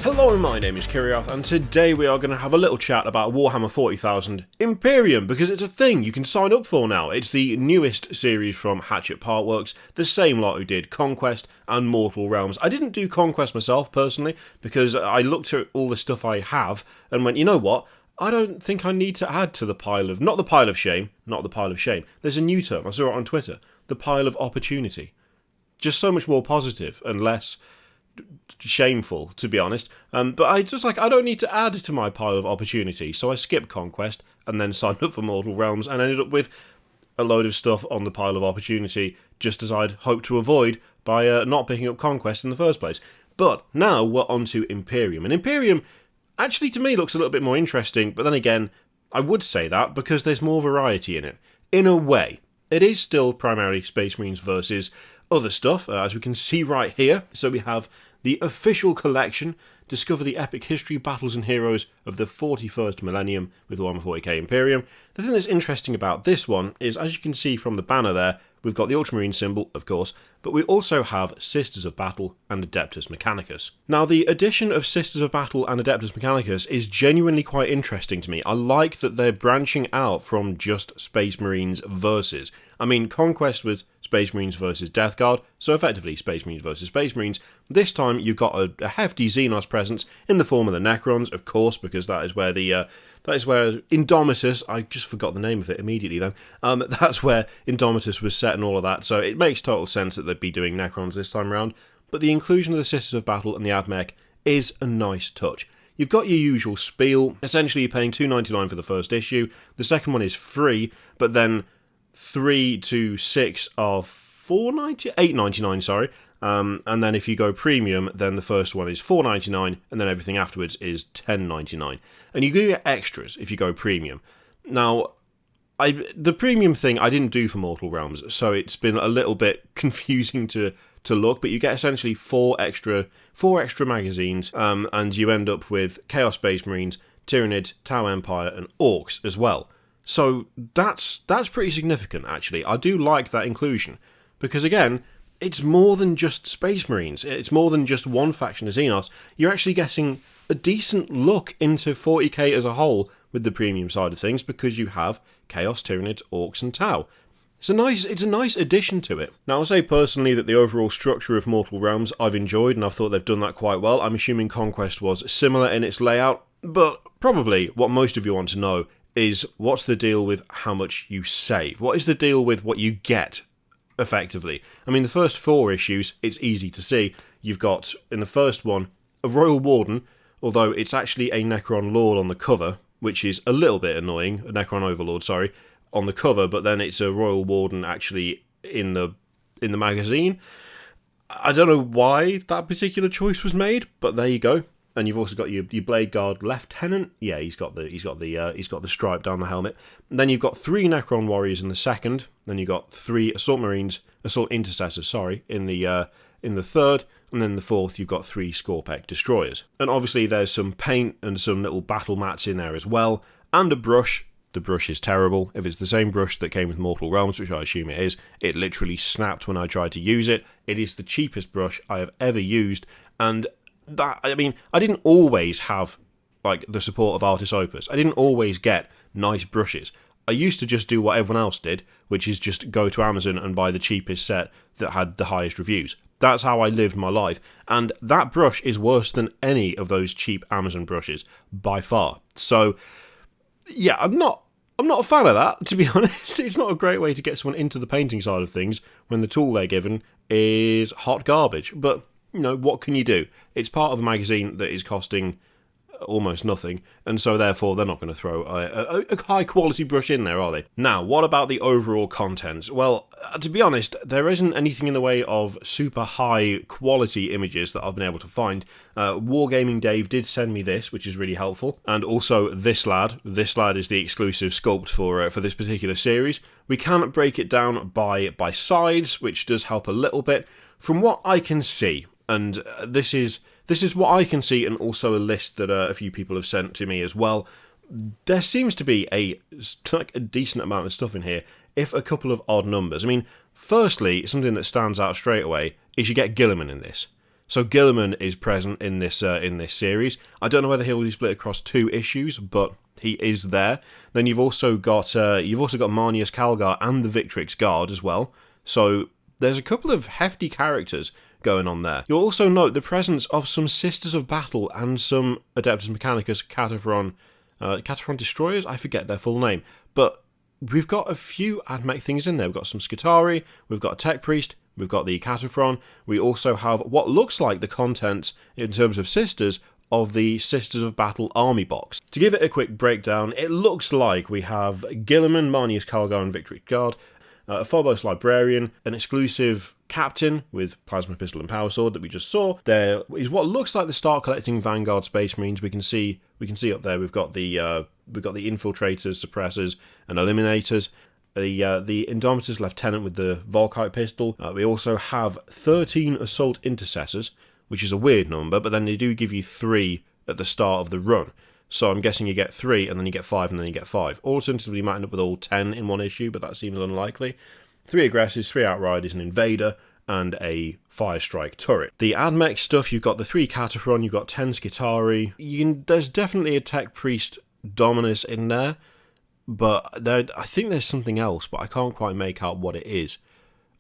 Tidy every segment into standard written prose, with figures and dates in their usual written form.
Hello, my name is Kiriath, and today we are going to have a little chat about Warhammer 40,000 Imperium, because it's a thing you can sign up for now. It's the newest series from Hatchette Partworks, the same lot who did Conquest and Mortal Realms. I didn't do Conquest myself, personally, because I looked at all the stuff I have and went, you know what? I don't think I need to add to the pile of... not the pile of shame. There's a new term, I saw it on Twitter. The pile of opportunity. Just so much more positive and less shameful, to be honest. But I don't need to add to my pile of opportunity, so I skipped Conquest and then signed up for Mortal Realms and ended up with a load of stuff on the pile of opportunity, just as I'd hoped to avoid by not picking up Conquest in the first place. But now we're on to Imperium, and Imperium actually to me looks a little bit more interesting, but then again, I would say that because there's more variety in it. In a way, it is still primarily Space Marines versus other stuff, as we can see right here. So we have the official collection, discover the epic history, battles and heroes of the 41st millennium with Warhammer 40k Imperium. The thing that's interesting about this one is, as you can see from the banner there, we've got the Ultramarine symbol, of course, but we also have Sisters of Battle and Adeptus Mechanicus. Now, the addition of Sisters of Battle and Adeptus Mechanicus is genuinely quite interesting to me. I like that they're branching out from just Space Marines versus. I mean, Conquest was Space Marines versus Death Guard, so effectively Space Marines versus Space Marines. This time you've got a hefty Xenos presence in the form of the Necrons, of course, because that is where Indomitus, I just forgot the name of it immediately then, that's where Indomitus was set and all of that, so it makes total sense that they'd be doing Necrons this time around, but the inclusion of the Sisters of Battle and the AdMech is a nice touch. You've got your usual spiel. Essentially you're paying $2.99 for the first issue, the second one is free, but then 3 to 6 are $8.99, sorry. And then if you go premium, then the first one is $4.99, and then everything afterwards is $10.99. And you do get extras if you go premium. Now, the premium thing I didn't do for Mortal Realms, so it's been a little bit confusing to look, but you get essentially four extra magazines, and you end up with Chaos Space Marines, Tyranids, Tau Empire, and Orcs as well. So that's pretty significant, actually. I do like that inclusion, because again, it's more than just Space Marines. It's more than just one faction of Xenos. You're actually getting a decent look into 40k as a whole with the premium side of things, because you have Chaos, Tyranids, Orcs, and Tau. It's a nice addition to it. Now, I'll say personally that the overall structure of Mortal Realms I've enjoyed, and I've thought they've done that quite well. I'm assuming Conquest was similar in its layout, but probably what most of you want to know is what's the deal with how much you save? What is the deal with what you get, effectively? I mean, the first 4 issues, it's easy to see. You've got, in the first one, a Royal Warden, although it's actually a Necron Lord on the cover, which is a little bit annoying, a Necron Overlord, sorry, on the cover, but then it's a Royal Warden actually in the magazine. I don't know why that particular choice was made, but there you go. And you've also got your Blade Guard Lieutenant. Yeah, he's got the stripe down the helmet. And then you've got 3 Necron Warriors in the second. Then you've got 3 Assault Intercessors, in the third. And then the fourth, you've got 3 Scorpec Destroyers. And obviously there's some paint and some little battle mats in there as well. And a brush. The brush is terrible. If it's the same brush that came with Mortal Realms, which I assume it is, it literally snapped when I tried to use it. It is the cheapest brush I have ever used. And I didn't always have the support of Artis Opus. I didn't always get nice brushes. I used to just do what everyone else did, which is just go to Amazon and buy the cheapest set that had the highest reviews. That's how I lived my life, and that brush is worse than any of those cheap Amazon brushes by far. So yeah, I'm not a fan of that, to be honest. It's not a great way to get someone into the painting side of things when the tool they're given is hot garbage, but what can you do? It's part of a magazine that is costing almost nothing, and so therefore they're not going to throw a high quality brush in there, are they? Now, what about the overall contents? Well, to be honest, there isn't anything in the way of super high quality images that I've been able to find. Wargaming Dave did send me this, which is really helpful, and also this lad. This lad is the exclusive sculpt for this particular series. We can break it down by sides, which does help a little bit. From what I can see, and this is what I can see, and also a list that a few people have sent to me as well. There seems to be a decent amount of stuff in here, if a couple of odd numbers. I mean, firstly, something that stands out straight away is you get Guilliman in this. So Guilliman is present in this series. I don't know whether he'll be split across 2 issues, but he is there. Then you've also got Marnius Calgar and the Victrix Guard as well. So there's a couple of hefty characters going on there. You'll also note the presence of some Sisters of Battle and some Adeptus Mechanicus Cataphron Destroyers. I forget their full name, but we've got a few AdMech things in there. We've got some Skitarii, we've got a Tech Priest, we've got the Cataphron. We also have what looks like the contents in terms of Sisters of the Sisters of Battle army box. To give it a quick breakdown, it looks like we have Guilliman, Marnius Calgar and Victrix Guard, a Phobos Librarian, an exclusive Captain with Plasma Pistol and Power Sword that we just saw. There is what looks like the Start Collecting Vanguard Space Marines. We can see up there we've got the Infiltrators, Suppressors and Eliminators. The Indomitus Lieutenant with the Volkite pistol. We also have 13 Assault Intercessors, which is a weird number, but then they do give you 3 at the start of the run. So I'm guessing you get 3, and then you get 5, and then you get 5. Alternatively, you might end up with all 10 in one issue, but that seems unlikely. 3 Aggressors, 3 Outriders, an Invader, and a Fire Strike turret. The AdMech stuff, you've got the 3 Cataphron, you've got 10 Skitarii. There's definitely a Tech Priest Dominus in there, but I think there's something else, but I can't quite make out what it is.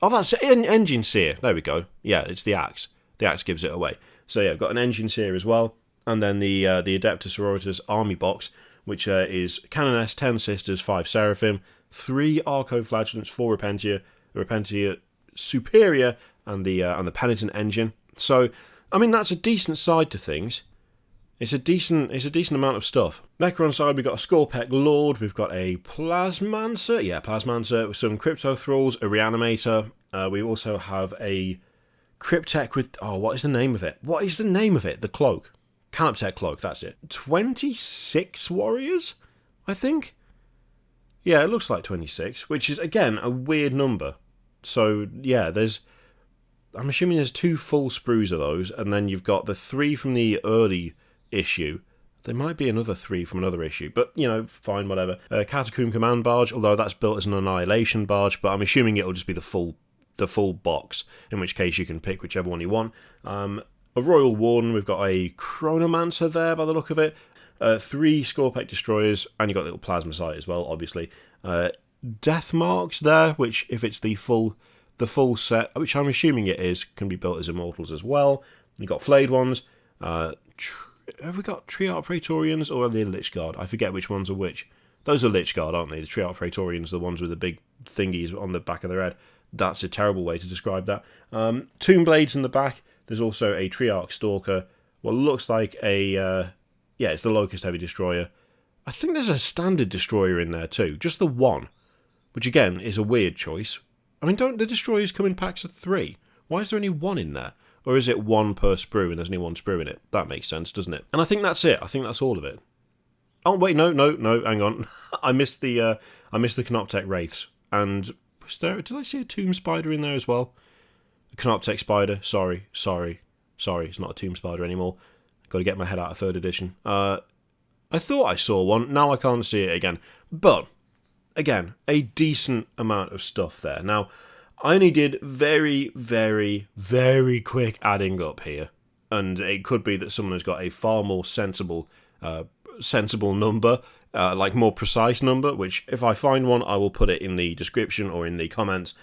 Oh, that's Engine Seer. There we go. Yeah, it's the Axe. The Axe gives it away. So yeah, I've got an Engine Seer as well. And then the Adeptus Sororitas army box, which is Canoness, 10 Sisters, 5 Seraphim, 3 Arco-Flagellants, 4 Repentia Superior, and the Penitent Engine. So, I mean, that's a decent side to things. It's a decent amount of stuff. Necron side, we've got a Scorpec Lord, we've got a Plasmancer with some Crypto Thralls, a Reanimator. We also have a Cryptek with, what is the name of it? The cloak. Canoptech Cloak, that's it. 26 warriors, I think? Yeah, it looks like 26, which is, again, a weird number. So, yeah, I'm assuming there's 2 full sprues of those, and then you've got the 3 from the early issue. There might be another 3 from another issue, but, fine, whatever. Catacomb Command Barge, although that's built as an Annihilation Barge, but I'm assuming it'll just be the full box, in which case you can pick whichever one you want. A Royal Warden, we've got a Chronomancer there by the look of it, 3 Scorpec Destroyers, and you've got a little Plasma Sight as well, obviously. Death Marks there, which if it's the full set, which I'm assuming it is, can be built as Immortals as well. You've got Flayed ones. Have we got Triarch Praetorians or are they Lich Guard? I forget which ones are which. Those are Lich Guard, aren't they? The Triarch Praetorians, the ones with the big thingies on the back of their head. That's a terrible way to describe that. Tomb Blades in the back. There's also a Triarch Stalker. What looks like it's the Locust Heavy Destroyer. I think there's a Standard Destroyer in there too. Just the one. Which again is a weird choice. I mean, don't the Destroyers come in packs of 3? Why is there only 1 in there? Or is it 1 per sprue and there's only 1 sprue in it? That makes sense, doesn't it? And I think that's it. I think that's all of it. Oh wait, no, hang on. I missed the Canoptech Wraiths. And did I see a Tomb Spider in there as well? A Canoptech Spider. Sorry. It's not a Tomb Spider anymore. Got to get my head out of 3rd edition. I thought I saw one. Now I can't see it again. But again, a decent amount of stuff there. Now, I only did very, very, very quick adding up here. And it could be that someone has got a far more sensible number, more precise number, which if I find one, I will put it in the description or in the comments.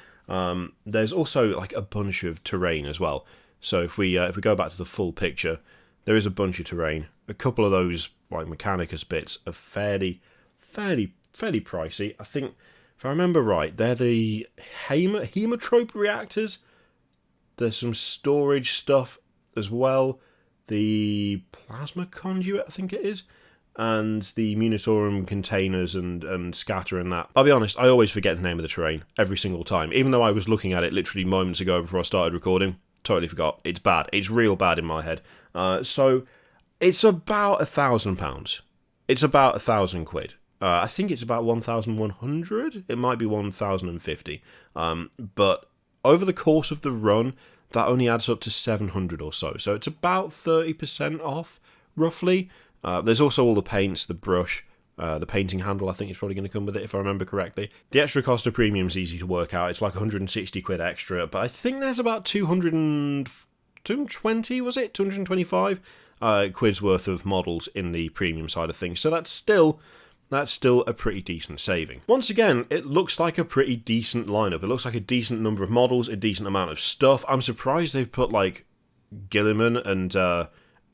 There's also a bunch of terrain as well. So if we go back to the full picture, there is a bunch of terrain. A couple of those Mechanicus bits are fairly pricey. I think, if I remember right, they're the hemotrope reactors. There's some storage stuff as well. The plasma conduit, I think it is. And the Munitorium containers and scatter and that. I'll be honest, I always forget the name of the terrain every single time. Even though I was looking at it literally moments ago before I started recording. Totally forgot. It's bad. It's real bad in my head. So it's about £1,000. It's about £1,000. I think it's about 1,100. It might be 1,050. But over the course of the run, that only adds up to 700 or so. So it's about 30% off, roughly. There's also all the paints, the brush, the painting handle I think is probably going to come with it if I remember correctly. The extra cost of premium is easy to work out. It's like 160 quid extra, but I think there's about 200 220, was it? 225 quid's worth of models in the premium side of things. So that's still a pretty decent saving. Once again, it looks like a pretty decent lineup. It looks like a decent number of models, a decent amount of stuff. I'm surprised they've put like Gilliman and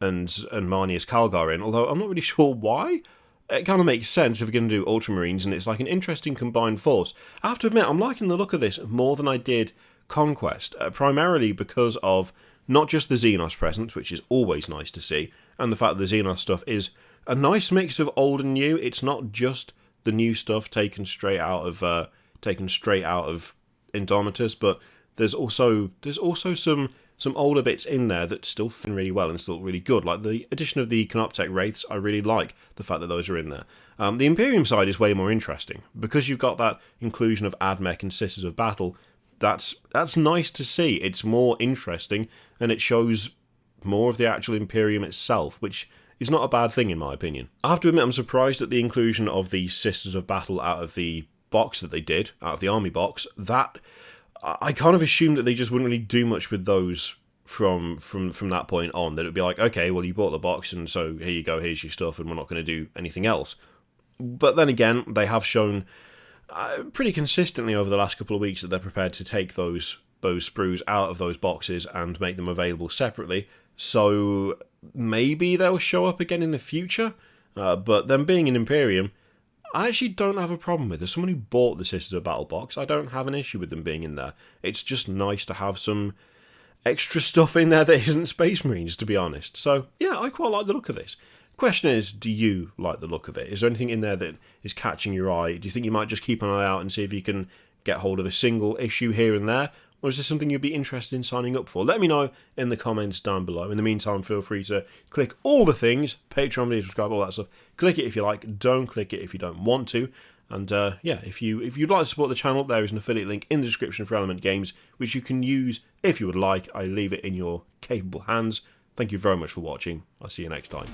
Marnius Calgar in, although I'm not really sure why. It kind of makes sense if we're going to do Ultramarines, and it's like an interesting combined force. I have to admit, I'm liking the look of this more than I did Conquest, primarily because of not just the Xenos presence, which is always nice to see, and the fact that the Xenos stuff is a nice mix of old and new. It's not just the new stuff taken straight out of Indomitus, but there's also some older bits in there that still fit really well and still really good. Like the addition of the Canoptech Wraiths, I really like the fact that those are in there. The Imperium side is way more interesting because you've got that inclusion of AdMech and Sisters of Battle. That's nice to see. It's more interesting and it shows more of the actual Imperium itself, which is not a bad thing in my opinion. I have to admit, I'm surprised at the inclusion of the Sisters of Battle out of the box that they did, out of the army box. That I kind of assumed that they just wouldn't really do much with those from that point on. That it'd be like, okay, well, you bought the box, and so here you go, here's your stuff, and we're not going to do anything else. But then again, they have shown pretty consistently over the last couple of weeks that they're prepared to take those sprues out of those boxes and make them available separately. So maybe they'll show up again in the future. But them being an Imperium, I actually don't have a problem with it. As someone who bought the Sisters of Battle box, I don't have an issue with them being in there. It's just nice to have some extra stuff in there that isn't Space Marines, to be honest. So, yeah, I quite like the look of this. Question is, do you like the look of it? Is there anything in there that is catching your eye? Do you think you might just keep an eye out and see if you can get hold of a single issue here and there? Or is this something you'd be interested in signing up for? Let me know in the comments down below. In the meantime, feel free to click all the things, Patreon, video, subscribe, all that stuff. Click it if you like, don't click it if you don't want to. And yeah, if you'd like to support the channel, there is an affiliate link in the description for Element Games, which you can use if you would like. I leave it in your capable hands. Thank you very much for watching. I'll see you next time.